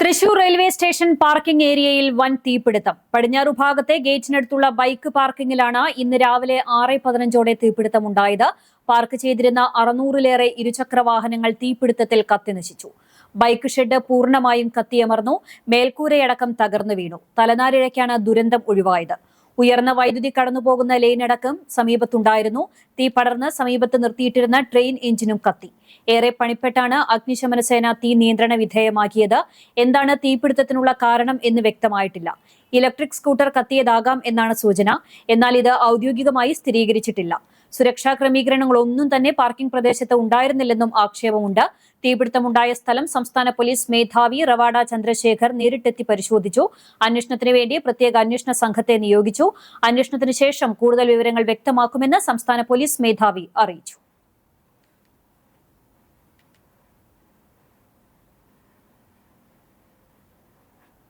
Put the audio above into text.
Thrissur railway station parking ഏരിയയിൽ വൻ തീപിടുത്തം. പടിഞ്ഞാറു ഭാഗത്തെ ഗേറ്റിനടുത്തുള്ള ബൈക്ക് പാർക്കിംഗിലാണ് ഇന്ന് രാവിലെ 6:15ഓടെ തീപിടുത്തമുണ്ടായത്. പാർക്ക് ചെയ്തിരുന്ന 600-ലേറെ ഇരുചക്ര വാഹനങ്ങൾ തീപിടുത്തത്തിൽ കത്തിനശിച്ചു. ബൈക്ക് ഷെഡ് പൂർണ്ണമായും കത്തിയമർന്നു. മേൽക്കൂരയടക്കം തകർന്നു വീണു. തലനാരിഴയ്ക്കാണ് ദുരന്തം ഒഴിവായത്. ഉയർന്ന വൈദ്യുതി കടന്നുപോകുന്ന ലൈനടക്കം സമീപത്തുണ്ടായിരുന്നു. തീ പടർന്ന് സമീപത്ത് നിർത്തിയിട്ടിരുന്ന ട്രെയിൻ എഞ്ചിനും കത്തി. ഏറെ പണിപ്പെട്ടാണ് അഗ്നിശമന സേന തീ നിയന്ത്രണ വിധേയമാക്കിയത്. എന്താണ് തീപിടുത്തത്തിനുള്ള കാരണം എന്ന് വ്യക്തമായിട്ടില്ല. ഇലക്ട്രിക് സ്കൂട്ടർ കത്തിയതാകാം എന്നാണ് സൂചന. എന്നാൽ ഇത് ഔദ്യോഗികമായി സ്ഥിരീകരിച്ചിട്ടില്ല. സുരക്ഷാ ക്രമീകരണങ്ങളൊന്നും തന്നെ പാർക്കിംഗ് പ്രദേശത്ത് ഉണ്ടായിരുന്നില്ലെന്നും ആക്ഷേപമുണ്ട്. തീപിടുത്തമുണ്ടായ സ്ഥലം സംസ്ഥാന പോലീസ് മേധാവി റവാഡ ചന്ദ്രശേഖർ നേരിട്ടെത്തി പരിശോധിച്ചു. അന്വേഷണത്തിന് വേണ്ടി പ്രത്യേക അന്വേഷണ സംഘത്തെ നിയോഗിച്ചു. അന്വേഷണത്തിന് ശേഷം കൂടുതൽ വിവരങ്ങൾ വ്യക്തമാക്കുമെന്ന് സംസ്ഥാന പോലീസ് മേധാവി അറിയിച്ചു.